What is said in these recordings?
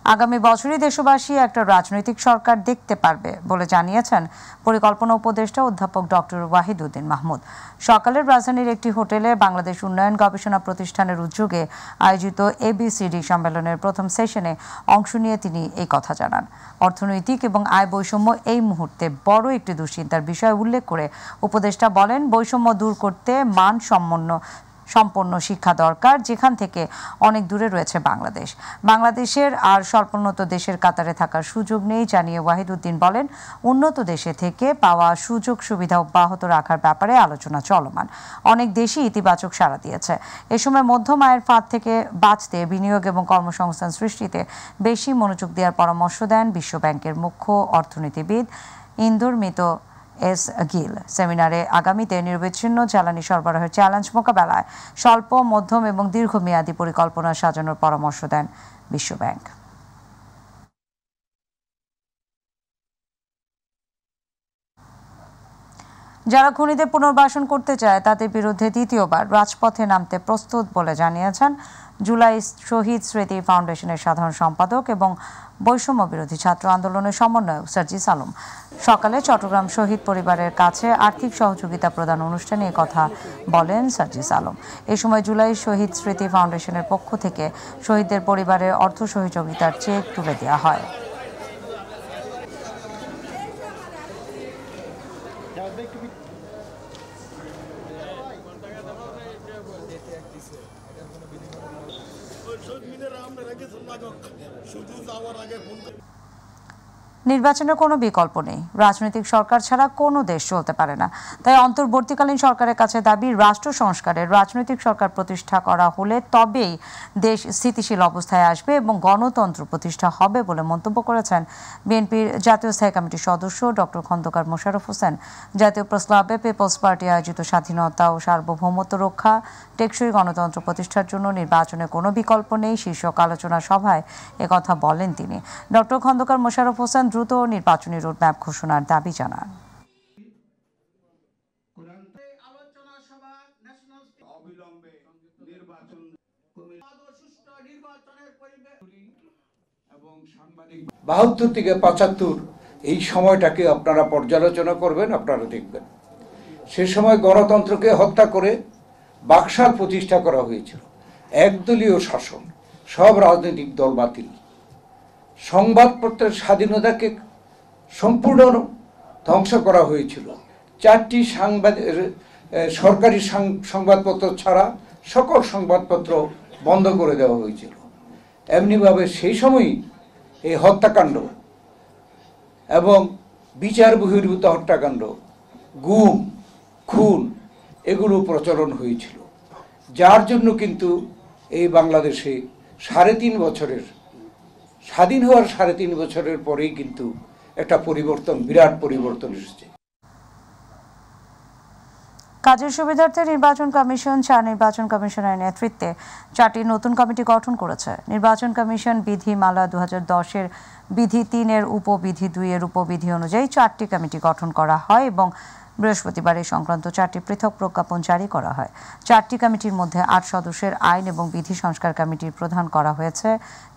আগামী বছরই দেশবাসী একটা রাজনৈতিক সরকার দেখতে পারবে বলে জানিয়েছেন পরিকল্পনা উপদেষ্টা অধ্যাপক ডক্টর ওয়াহিদুদ্দিন মাহমুদ। সকালের রাজধানীর একটি হোটেলে বাংলাদেশ উন্নয়ন গবেষণা প্রতিষ্ঠানের উদ্যোগে আয়োজিত ABCD সম্মেলনের প্রথম সেশনে অংশ নিয়ে তিনি এই কথা জানান। অর্থনৈতিক এবং আয় বৈষম্য এই মুহূর্তে বড় একটি দুশ্চিন্তার বিষয় উল্লেখ করে উপদেষ্টা বলেন, বৈষম্য দূর করতে সম্পন্ন শিক্ষা দরকার, যেখান থেকে অনেক দূরে রয়েছে বাংলাদেশের আর স্বল্পোন্নত দেশের কাতারে থাকার সুযোগ নেই জানিয়ে ওয়াহিদুদ্দিন বলেন, উন্নত দেশে থেকে পাওয়া সুযোগ সুবিধা অব্যাহত রাখার ব্যাপারে আলোচনা চলমান। অনেক দেশই ইতিবাচক সাড়া দিয়েছে। এ সময় মধ্যম আয়ের ফাঁদ থেকে বাঁচতে বিনিয়োগ এবং কর্মসংস্থান সৃষ্টিতে বেশি মনোযোগ দেওয়ার পরামর্শ দেন বিশ্বব্যাংকের মুখ্য অর্থনীতিবিদ ইন্দুরমিত এস গিল। সেমিনারে আগামীতে নিরবিচ্ছিন্ন জ্বালানি সরবরাহের চ্যালেঞ্জ মোকাবেলায় স্বল্প, মধ্যম এবং দীর্ঘমেয়াদী পরিকল্পনা সাজানোর পরামর্শ দেন বিশ্বব্যাংক। যারা খুনিদের পুনর্বাসন করতে চায় তাদের বিরুদ্ধে দ্বিতীয়বার রাজপথে নামতে প্রস্তুত বলে জানিয়েছেন জুলাই শহীদ স্মৃতি ফাউন্ডেশনের সাধারণ সম্পাদক এবং বৈষম্য বিরোধী ছাত্র আন্দোলনের সমন্বয়ক সার্জিস আলম। সকালে চট্টগ্রাম শহীদ পরিবারের কাছে আর্থিক সহযোগিতা প্রদান অনুষ্ঠানে কথা বলেন সার্জিস আলম। এই সময় জুলাই শহীদ স্মৃতি ফাউন্ডেশনের পক্ষ থেকে শহীদদের পরিবারের অর্থ সহযোগিতার চেক তুলে দেওয়া হয়। নির্বাচনের কোনো বিকল্প নেই। রাজনৈতিক সরকার ছাড়া কোনো দেশ চলতে পারে না। তাই অন্তর্বর্তীকালীন সরকারের কাছে দাবি, রাষ্ট্র সংস্কারের রাজনৈতিক সরকার প্রতিষ্ঠা করা হলে তবেই দেশ স্থিতিশীল অবস্থায় আসবে এবং গণতন্ত্র প্রতিষ্ঠা হবে বলে মন্তব্য করেছেন বিএনপির জাতীয় স্থায়ী কমিটির সদস্য ডক্টর খন্দকার মোশাররফ হোসেন। জাতীয় প্রেস ক্লাবে পিপলস পার্টি আয়োজিত স্বাধীনতা ও সার্বভৌমত্ব রক্ষা, টেকসই গণতন্ত্র প্রতিষ্ঠার জন্য নির্বাচনের কোনো বিকল্প নেই শীর্ষক আলোচনা সভায় একথা বলেন তিনি। ডক্টর খন্দকার মোশাররফ হোসেন দ্রুত নির্বাচনী রোডম্যাপ ঘোষণার দাবি জানান। বাহাত্তর থেকে ৭৫ এই সময়টাকে আপনারা পর্যালোচনা করবেন, আপনারা দেখবেন সে সময় গণতন্ত্রকে হত্যা করে বাকশাল প্রতিষ্ঠা করা হয়েছিল, একদলীয় শাসন, সব রাজনৈতিক দল বাতিল, সংবাদপত্রের স্বাধীনতাকে সম্পূর্ণ ধ্বংস করা হয়েছিল, 4টি সরকারি সংবাদপত্র ছাড়া সকল সংবাদপত্র বন্ধ করে দেওয়া হয়েছিল। এমনিভাবে সেই সময়ই এই হত্যাকাণ্ড এবং বিচার বহির্ভূত হত্যাকাণ্ড, গুম, খুন এগুলো প্রচলন হয়েছিল, যার জন্য কিন্তু এই বাংলাদেশে 3.5 বছরের স্বাধীন হওয়ার 3.5 বছরের পরেই কিন্তু একটা পরিবর্তন, বিরাট পরিবর্তন এসেছে। কাজের সুবিধার্থে নির্বাচন কমিশন 4 নির্বাচন কমিশনের নেতৃত্বে 4টি নতুন কমিটি গঠন করেছে। নির্বাচন কমিশন বিধিমালা 2010-এর বিধি 3-এর উপবিধি 2-এর উপবিধি অনুযায়ী 4টি কমিটি গঠন করা হয় এবং বৃহস্পতিবার এই সংক্রান্ত 4টি পৃথক প্রজ্ঞাপন জারি করা হয়। 4টি কমিটির মধ্যে 8 সদস্যের আইন এবং বিধি সংস্কার কমিটির প্রধান করা হয়েছে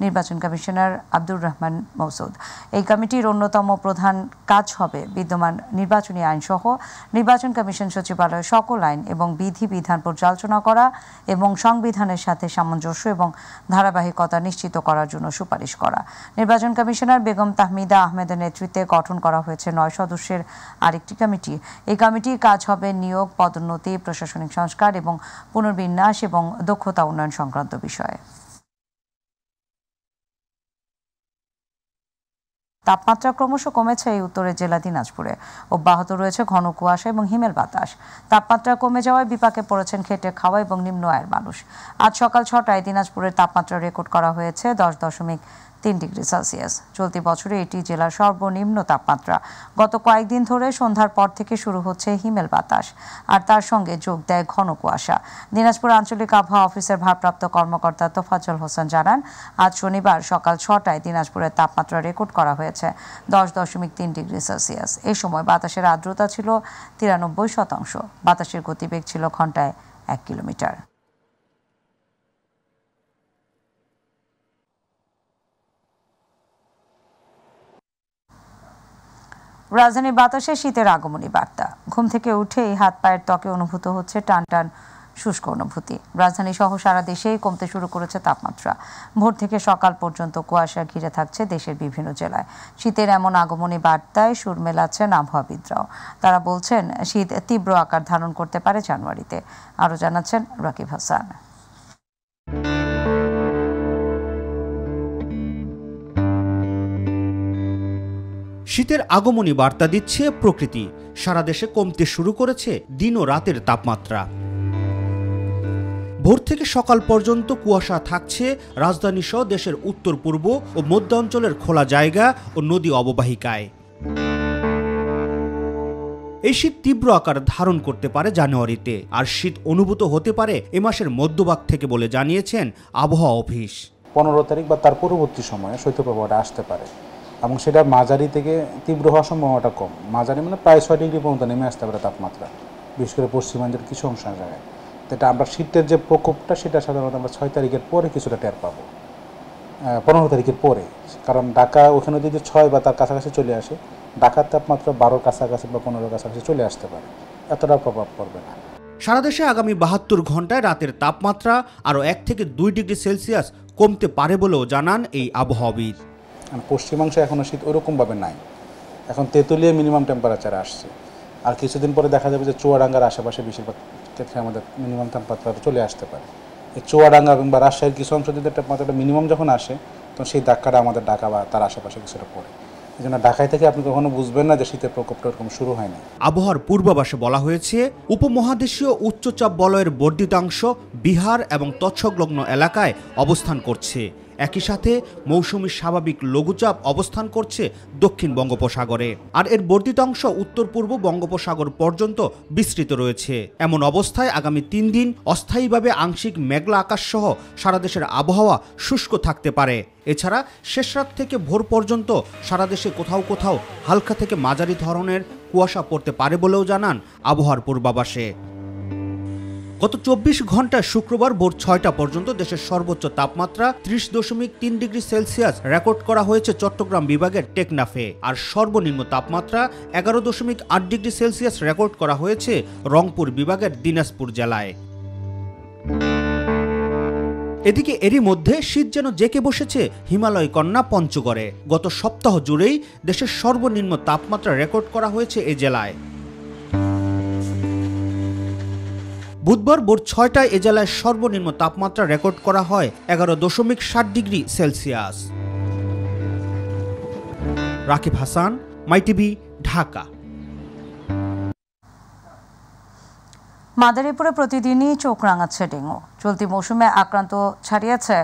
নির্বাচন কমিশনার আব্দুর রহমান মৌসুদ। এই কমিটির অন্যতম প্রধান কাজ হবে বিদ্যমান নির্বাচনী আইন সহ নির্বাচন কমিশন সচিবালয়ের সকল আইন এবং বিধান পর্যালোচনা করা এবং সংবিধানের সাথে সামঞ্জস্য এবং ধারাবাহিকতা নিশ্চিত করার জন্য সুপারিশ করা। নির্বাচন কমিশনার বেগম তাহমিদা আহমেদের নেতৃত্বে গঠন করা হয়েছে 9 সদস্যের আরেকটি কমিটি। এই কমিটির কাজ হবে নিয়োগ, পদোন্নতি, প্রশাসনিক সংস্কার এবং পুনর্বিন্যাস এবং দক্ষতা উন্নয়ন সংক্রান্ত বিষয়ে। তাপমাত্রা ক্রমশ কমেছে এই উত্তরের জেলা দিনাজপুরে। অব্যাহত রয়েছে ঘন কুয়াশা এবং হিমেল বাতাস। তাপমাত্রা কমে যাওয়ায় বিপাকে পড়েছেন খেটে খাওয়া এবং নিম্ন আয়ের মানুষ। আজ সকাল 6টায় দিনাজপুরের তাপমাত্রা রেকর্ড করা হয়েছে 10.3 ডিগ্রি সেলসিয়াস। চলতি বছরে এটি জেলার সর্বনিম্ন তাপমাত্রা। গত কয়েকদিন ধরে সন্ধ্যার পর থেকে শুরু হচ্ছে হিমেল বাতাস, আর তার সঙ্গে যোগ দেয় ঘন কুয়াশা। দিনাজপুর আঞ্চলিক আবহাওয়া অফিসের ভারপ্রাপ্ত কর্মকর্তা তোফাজ্জল হোসেন জানান, আজ শনিবার সকাল 6টায় দিনাজপুরের তাপমাত্রা রেকর্ড করা হয়েছে 10.3 ডিগ্রি সেলসিয়াস। এই সময় বাতাসের আর্দ্রতা ছিল 93%। বাতাসের গতিবেগ ছিল ঘন্টায় 1 কিলোমিটার। রাজধানীর বাতাসে শীতের আগমনী বার্তা। ঘুম থেকে উঠেই হাত পায়ের ত্বকে অনুভূত হচ্ছে টান টান শুষ্ক অনুভূতি। রাজধানী সহ সারা দেশেই কমতে শুরু করেছে তাপমাত্রা। ভোর থেকে সকাল পর্যন্ত কুয়াশা ঘিরে থাকছে দেশের বিভিন্ন জেলায়। শীতের এমন আগমনী বার্তায় সুর মেলাচ্ছেন আবহাওয়াবিদরাও। তারা বলছেন শীত তীব্র আকার ধারণ করতে পারে জানুয়ারিতে। আরও জানাচ্ছেন রাকিব হাসান। শীতের আগমনী বার্তা দিচ্ছে প্রকৃতি। সারা দেশে কমতে শুরু করেছে দিন ও রাতের তাপমাত্রা। ভোর থেকে সকাল পর্যন্ত কুয়াশা থাকছে রাজধানী সহ দেশের উত্তর পূর্ব ও মধ্যাঞ্চলের খোলা জায়গা ও নদী অববাহিকায়। এই শীত তীব্র আকার ধারণ করতে পারে জানুয়ারিতে, আর শীত অনুভূত হতে পারে এ মাসের মধ্যভাগ থেকে বলে জানিয়েছেন আবহাওয়া অফিস। 15 তারিখ বা তার পরবর্তী সময়ে শৈত্যপ্রবাহটা আসতে পারে এবং সেটা মাঝারি থেকে তীব্র হওয়ার সম্ভাবনাটা কম। মাঝারি মানে প্রায় 6 ডিগ্রি পর্যন্ত নেমে আসতে পারে তাপমাত্রা, বিশেষ করে পশ্চিমাঞ্চলের কিছু অংশের জায়গায়। এটা আমরা শীতের যে প্রকোপটা সেটা সাধারণত আমরা 6 তারিখের পরে কিছুটা টের পাবো, 15 তারিখের পরে। কারণ ঢাকা ওখানে যদি 6 বা তার কাছাকাছি চলে আসে, ঢাকার তাপমাত্রা 12 কাছাকাছি বা 15 কাছাকাছি চলে আসতে পারে, এতটা প্রভাব পড়বে না। সারা দেশে আগামী 72 ঘন্টায় রাতের তাপমাত্রা আরও 1 থেকে 2 ডিগ্রি সেলসিয়াস কমতে পারে বলেও জানান এই আবহাওয়াবিদ। পশ্চিমাংশে এখনও শীত ওরকমভাবে নাই, এখন তেঁতুলিয়া মিনিমাম টেম্পারেচারে আসছে। আর কিছুদিন পরে দেখা যাবে যে চুয়াডাঙ্গার আশেপাশে বেশিরভাগ ক্ষেত্রে আমাদের মিনিমাম তাপমাত্রা চলে আসতে পারে। এই চুয়াডাঙ্গা বা রাজশাহীর কিছু অংশ যদি তাপমাত্রাটা মিনিমাম যখন আসে, তখন সেই ধাক্কাটা আমাদের ঢাকা বা তার আশেপাশে কিছুটা পড়ে। এই জন্য ঢাকায় থেকে আপনি কখনো বুঝবেন না যে শীতের প্রকোপটা ওরকম শুরু হয়নি। আবহাওয়ার পূর্বাভাসে বলা হয়েছে উপমহাদেশীয় উচ্চচাপ বলয়ের বর্ধিতাংশ বিহার এবং তৎসংলগ্ন এলাকায় অবস্থান করছে। একই সাথে মৌসুমী স্বাভাবিক লঘুচাপ অবস্থান করছে দক্ষিণ বঙ্গোপসাগরে, আর এর বর্ধিতাংশ উত্তর পূর্ব বঙ্গোপসাগর পর্যন্ত বিস্তৃত রয়েছে। এমন অবস্থায় আগামী 3 দিন অস্থায়ীভাবে আংশিক মেঘলা আকাশ সহ সারা দেশের আবহাওয়া শুষ্ক থাকতে পারে। এছাড়া শেষ রাত থেকে ভোর পর্যন্ত সারা দেশে কোথাও কোথাও হালকা থেকে মাঝারি ধরনের কুয়াশা পড়তে পারে বলেও জানান আবহাওয়ার পূর্বাভাসে। গত 24 ঘন্টায় শুক্রবার ভোর 6টা পর্যন্ত দেশের সর্বোচ্চ তাপমাত্রা 30.3 ডিগ্রি সেলসিয়াস রেকর্ড করা হয়েছে চট্টগ্রাম বিভাগের টেকনাফে, আর সর্বনিম্ন তাপমাত্রা 11.8 ডিগ্রি সেলসিয়াস রেকর্ড করা হয়েছে রংপুর বিভাগের দিনাজপুর জেলায়। এদিকে এরই মধ্যে শীত যেন জেঁকে বসেছে হিমালয় কন্যা পঞ্চগড়ে। গত সপ্তাহ জুড়েই দেশের সর্বনিম্ন তাপমাত্রা রেকর্ড করা হয়েছে এ জেলায়। বুধবার ভোর 6টায় এ জেলায় সর্বনিম্ন তাপমাত্রা রেকর্ড করা হয় 11.7 ডিগ্রি সেলসিয়াস। রাকিব হাসান, মাইটিভি, ঢাকা। মাদারীপুরে প্রতিদিনই চোখ রাঙাচ্ছে ডেঙ্গু। চলতি মৌসুমে আক্রান্ত ছাড়িয়েছে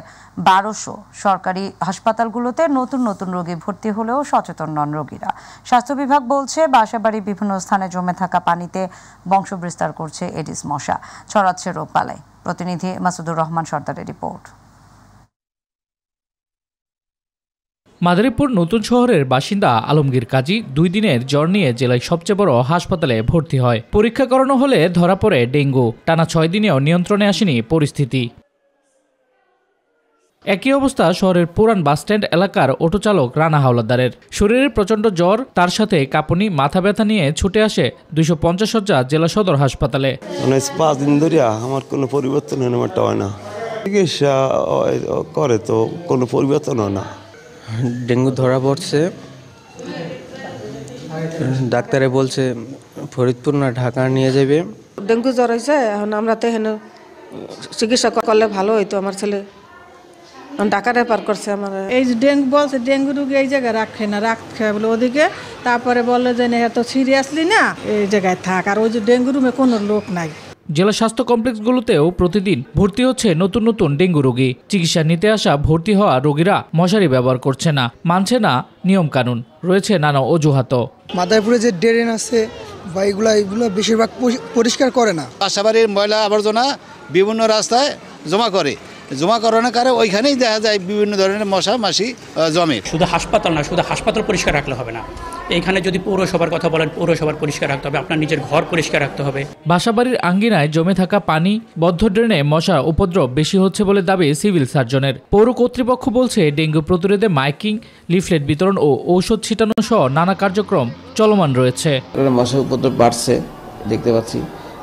1200। সরকারি হাসপাতালগুলোতে নতুন নতুন রোগী ভর্তি হলেও সচেতন নন রোগীরা। স্বাস্থ্য বিভাগ বলছে বাসাবাড়ির বিভিন্ন স্থানে জমে থাকা পানিতে বংশবিস্তার করছে এডিস মশা, ছড়াচ্ছে রোগবালাই। প্রতিনিধি মাসুদুর রহমান সর্দারের রিপোর্ট। মাদারীপুর নতুন শহরের বাসিন্দা আলমগীর কাজী 2 দিনের জ্বর নিয়ে জেলায় সবচেয়ে বড় হাসপাতালে ভর্তি হয়। পরীক্ষা করানো হলে ধরা পড়ে ডেঙ্গু। টানা 6 দিনেও নিয়ন্ত্রণে আসেনি পরিস্থিতি। একই অবস্থা শহরের পুরান বাসস্ট্যান্ড এলাকার অটো চালক রানা হাওলাদারের। শরীরের প্রচণ্ড জ্বর, তার সাথে কাঁপুনি, মাথা ব্যথা নিয়ে ছুটে আসে 250 শয্যা জেলা সদর হাসপাতালে। 5 দিন ধরে আমার কোনো পরিবর্তন হয় না, চিকিৎসা করে তো কোনো পরিবর্তন হয় না। ডেঙ্গু ধরা পড়ছে, ডাক্তারে বলছে ফরিদপুর না ঢাকা নিয়ে যাবে। ডেঙ্গু জ্বর হয়েছে, এখন আমরা তো এখানে চিকিৎসা করলে ভালো হইতো। আমার ছেলে ঢাকা রেফার করছে। আমার এই যে ডেঙ্গু বলছে, ডেঙ্গু রোগী এই জায়গায় রাখে বলে ওদিকে, তারপরে বললো যে এত সিরিয়াসলি না, এই জায়গায় থাক। আর ওই যে ডেঙ্গু রুমে কোনো লোক নাই। জেলা স্বাস্থ্য কমপ্লেক্সগুলোতেও প্রতিদিন ভর্তি হচ্ছে নতুন নতুন ডেঙ্গু রোগী। চিকিৎসা নিতে আসা ভর্তি হওয়া রোগীরা মশারি ব্যবহার করছে না, মানছে না নিয়ম কানুন, রয়েছে নানা অজুহাত। মাদারীপুরে যে ড্রেন আছে বা এগুলো বেশিরভাগ পরিষ্কার করে না। বাসাবাড়ির ময়লা আবর্জনা বিভিন্ন রাস্তায় জমা করানোর কারণে ওইখানেই দেখা যায় বিভিন্ন ধরনের মশা মাছি জমে। শুধু হাসপাতাল না, শুধু হাসপাতাল পরিষ্কার রাখলে হবে না, এখানে যদি পৌরসভার কথা বলেন, পৌরসভার পরিষ্কার রাখতে হবে, আপনার নিজের ঘর পরিষ্কার রাখতে হবে। বাসাবাড়ির আঙ্গিনায় জমে থাকা পানি, বদ্ধ ড্রেনে মশা উপদ্রব বেশি হচ্ছে বলে দাবি সিভিল সার্জনের। পৌর কর্তৃপক্ষ বলছে ডেঙ্গু প্রতিরোধে মাইকিং, লিফলেট বিতরণ ও ঔষধ ছিটানো সহ নানা কার্যক্রম চলমান রয়েছে। মশা উপদ্রব বাড়ছে দেখতে পাচ্ছি,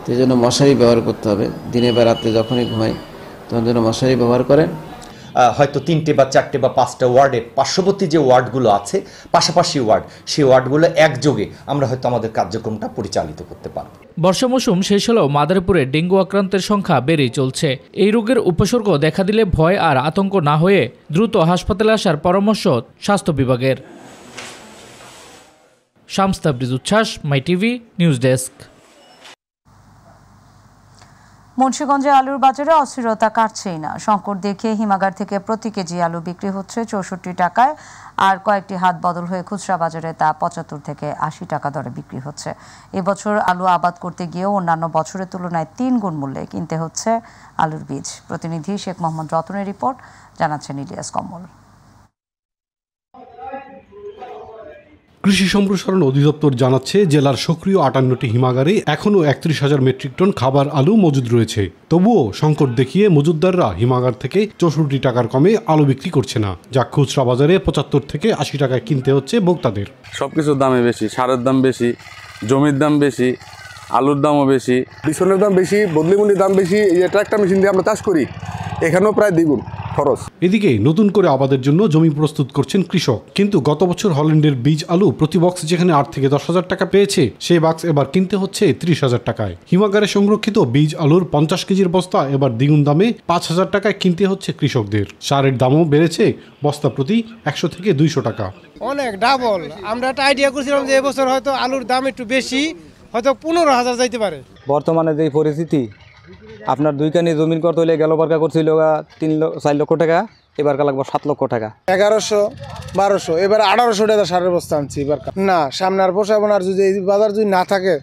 সেই জন্য মশারি ব্যবহার করতে হবে। দিনে বা রাতে যখনই ঘুমাই তখন যেন মশারি ব্যবহার করেন। হয়তো 3টে বা 4টে বা 5টা ওয়ার্ডে পার্শ্ববর্তী যে ওয়ার্ডগুলো আছে, পাশাপাশি ওয়ার্ড, সেই ওয়ার্ডগুলো একযোগে আমরা হয়তো আমাদের কার্যক্রমটা পরিচালিত করতে পারব। বর্ষা মৌসুম শেষ হলেও মাদারীপুরে ডেঙ্গু আক্রান্তের সংখ্যা বেড়েই চলছে। এই রোগের উপসর্গ দেখা দিলে ভয় আর আতঙ্ক না হয়ে দ্রুত হাসপাতালে আসার পরামর্শ স্বাস্থ্য বিভাগের। শামস তাবরিজ উচ্ছ্বাস, মাই টিভি নিউজ ডেস্ক। মুন্সিগঞ্জে আলুর বাজারে অস্থিরতা কাটছেই না। সংকট দেখে হিমাগার থেকে প্রতি কেজি আলু বিক্রি হচ্ছে 64 টাকায়, আর কয়েকটি হাত বদল হয়ে খুচরা বাজারে তা 75 থেকে 80 টাকা দরে বিক্রি হচ্ছে। এবছর আলু আবাদ করতে গিয়েও অন্যান্য বছরের তুলনায় 3 গুণ মূল্যে কিনতে হচ্ছে আলুর বীজ। প্রতিনিধি শেখ মোহাম্মদ রতনের রিপোর্ট, জানাচ্ছেন ইলিয়াস কমল। কৃষি সম্প্রসারণ অধিদপ্তর জানাচ্ছে জেলার সক্রিয় 58টি হিমাগারে এখনও 31,000 মেট্রিক টন খাবার আলু মজুদ রয়েছে। তবুও সংকট দেখিয়ে মজুতদাররা হিমাগার থেকে 64 টাকার কমে আলু বিক্রি করছে না, যা খুচরা বাজারে 75 থেকে 80 টাকায় কিনতে হচ্ছে ভোক্তাদের। সবকিছুর দামে বেশি, সারের দাম বেশি, জমির দাম বেশি, আলুর দামও বেশি, বিছনের দাম বেশি, বদলিগুলির দাম বেশি। এই ট্রাক্টর মেশিন দিয়ে আমরা চাষ করি, এখানেও প্রায় দ্বিগুণ খরচ। এদিকে নতুন করে আবাদের জন্য জমি প্রস্তুত করছেন কৃষক, কিন্তু গত বছর হল্যান্ডের বীজ আলু প্রতি বক্স যেখানে 8 থেকে 10,000 টাকা পেয়েছে, সেই বাক্স এবার কিনতে হচ্ছে 30,000 টাকায়। হিমাগারে সংরক্ষিত বীজ আলুর 50 কেজির বস্তা এবার দ্বিগুণ দামে 5,000 টাকায় কিনতে হচ্ছে কৃষকদের। সারের দামও বেড়েছে বস্তা প্রতি 100 থেকে 200 টাকা, অনেক ডাবল। আমরা একটা আইডিয়া করছিলাম যে এবছর হয়তো আলুর দাম একটু বেশি, হয়তো 15,000 যাইতে পারে। বর্তমানে যে পরিস্থিতি, আপনার 2 কানি জমিন করতে হলে গেল বারকা করছিল 4 লক্ষ টাকা, এবার লাগবে 7 লক্ষ টাকা। 1100, 1200, এবার 1800 টাকা সারের বস্তা আনছি এবার। না, সামনে আর পোষাবো না, আর যদি এই বাজার যদি না থাকে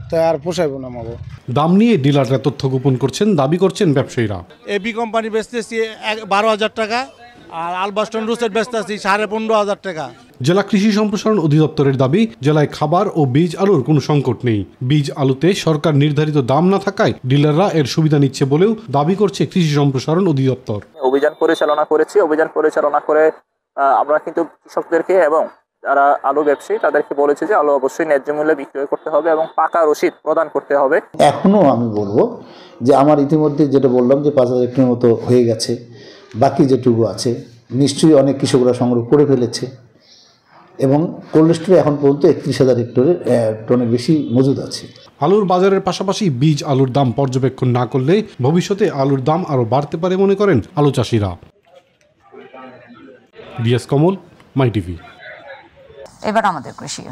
তো আর পোষাইবো না আমাকে। দাম নিয়ে ডিলাররা তথ্য গোপন করছেন, দাবি করছেন ব্যবসায়ীরা। এবি কোম্পানি বেচতেছি 12,000 টাকা, আর আলবাস্টন রুসেট বেচতেছি 15,500 টাকা। জেলা কৃষি সম্প্রসারণ অধিদপ্তরের দাবি, জেলায় খাবার ও বীজ আলুর কোনো সংকট নেই। বীজ আলুতে সরকার নির্ধারিত দাম না থাকায় ডিলাররা এর সুবিধা নিচ্ছে বলেও দাবি করছে কৃষি সম্প্রসারণ অধিদপ্তর। অভিযান পরিচালনা করেছি, অভিযান পরিচালনা করে আমরা কিন্তু কৃষকদেরকে এবং যারা আলু ব্যবসায়ী তাদেরকে বলেছি যে আলু অবশ্যই ন্যায্য মূল্যে বিক্রয় করতে হবে এবং পাকা রসিদ প্রদান করতে হবে। এখনো আমি বলবো যে আমার ইতিমধ্যে যেটা বললাম যে 5,000 হেক্টরের মতো হয়ে গেছে, বাকি যেটুকু আছে নিশ্চয়ই অনেক কৃষকরা সংগ্রহ করে ফেলেছে এবং কোল্ড স্টোরে এখন পর্যন্ত 31,000 হেক্টরের টনের বেশি মজুদ আছে। আলুর বাজারের পাশাপাশি বীজ আলুর দাম পর্যবেক্ষণ না করলে ভবিষ্যতে আলুর দাম আরও বাড়তে পারে মনে করেন আলু চাষিরা। বিএস কমল, মাই টিভি। এবার আমাদের কৃষি।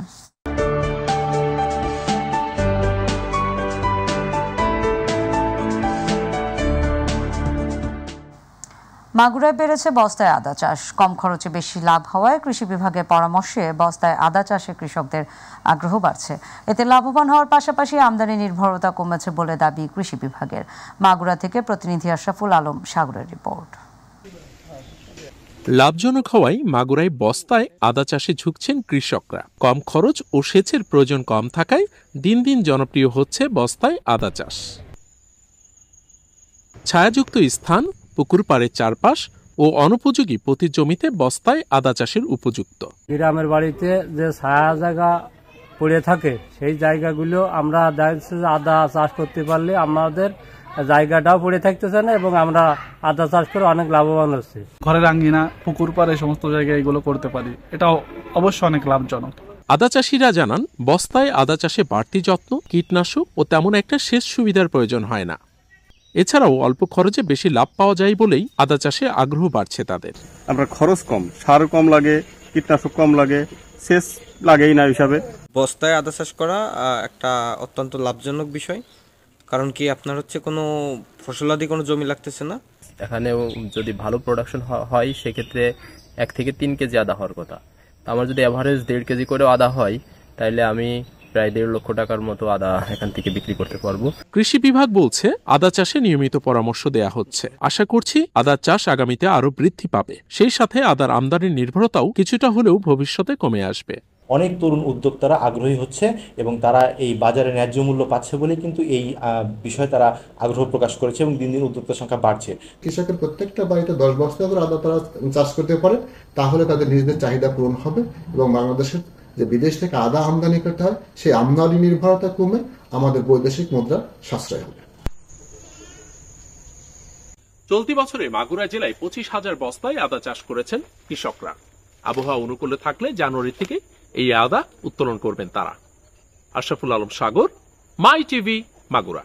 মাগুরায় বেড়েছে বস্তায় আদা চাষ। কম খরচে বেশি লাভ হওয়ায় কৃষি বিভাগের পরামর্শে বস্তায় আদা চাষে কৃষকদের আগ্রহ বাড়ছে। এতে লাভবান হওয়ার পাশাপাশি আমদানি নির্ভরতা কমেছে বলে দাবি কৃষি বিভাগের। মাগুরা থেকে প্রতিনিধি আশরাফুল আলম সাগরের রিপোর্ট। লাভজনক হওয়ায় মাগুরায় বস্তায় আদা চাষে ঝুঁকছেন কৃষকরা। কম খরচ ও সেচের প্রয়োজন কম থাকায় দিন দিন জনপ্রিয় হচ্ছে বস্তায় আদা চাষ। ছায়াযুক্ত স্থান, পুকুর পাড়ের চারপাশ ও অনুপযোগী প্রতি জমিতে বস্তায় আদা চাষের উপযুক্ত। গ্রামের বাড়িতে যে ছায়া জায়গা পড়ে থাকে সেই জায়গাগুলো আমরা আদা চাষ করতে পারলে আমাদের জায়গাটাও পড়ে থাকতেছে না এবং আমরা আদা চাষ করে অনেক লাভবান হচ্ছি। ঘরের আঙ্গিনা, পুকুর পাড়ে সমস্ত জায়গায় এগুলো করতে পারি, এটাও অবশ্যই অনেক লাভজনক। আদা চাষিরা জানান, বস্তায় আদা চাষে বাড়তি যত্ন, কীটনাশক ও তেমন একটা সেচ সুবিধার প্রয়োজন হয় না। এছাড়াও অল্প খরচে বেশি লাভ পাওয়া যায় বলেই আদা চাষে আগ্রহ বাড়ছে তাদের। আমরা খরচ কম, সার কম লাগে, কীটনাশক কম লাগে, সেচ লাগেই না হিসাবে। বস্তায় আদা চাষ করা একটা অত্যন্ত লাভজনক বিষয়, কারণ কি আপনার হচ্ছে কোনো ফসলাদি কোনো জমি লাগতেছে না। এখানে যদি ভালো প্রোডাকশন হয় সেক্ষেত্রে 1 থেকে 3 কেজি আদা হওয়ার কথা। আমার যদি অ্যাভারেজ 1.5 কেজি করেও আদা হয় তাহলে আমি প্রায় 1.5 লক্ষ টাকার মতো আদা এখান থেকে বিক্রি করতে পারবো। কৃষি বিভাগ বলছে আদা চাষে নিয়মিত পরামর্শ দেয়া হচ্ছে। আশা করছি আদা চাষ আগামীতে আরো বৃদ্ধি পাবে। সেই সাথে আদার আমদানির নির্ভরতাও কিছুটা হলেও ভবিষ্যতে কমে আসবে। অনেক তরুণ উদ্যোক্তারা আগ্রহী হচ্ছে এবং তারা এই বাজারে ন্যায্য মূল্য পাচ্ছে বলে কিন্তু এই বিষয়ে তারা আগ্রহ প্রকাশ করেছে এবং দিন দিন উদ্যোক্তার সংখ্যা বাড়ছে। কৃষকের প্রত্যেকটা বাড়িতে 10 বস্তা করে আদা তারা চাষ করতে পারে, তাহলে তাদের নিজেদের চাহিদা পূরণ হবে এবং বাংলাদেশের যে বিদেশ থেকে আদা আমদানি করতে হয় সেই আমদানি নির্ভরতা কমে আমাদের বৈদেশিক মুদ্রা সাশ্রয় হবে। চলতি বছরে মাগুরা জেলায় 25,000 বস্তায় আদা চাষ করেছেন কৃষকরা। আবহাওয়া অনুকূলে থাকলে জানুয়ারি থেকে এই আদা উত্তোলন করবেন তারা। আশরাফুল আলম সাগর, মাই টিভি, মাগুরা।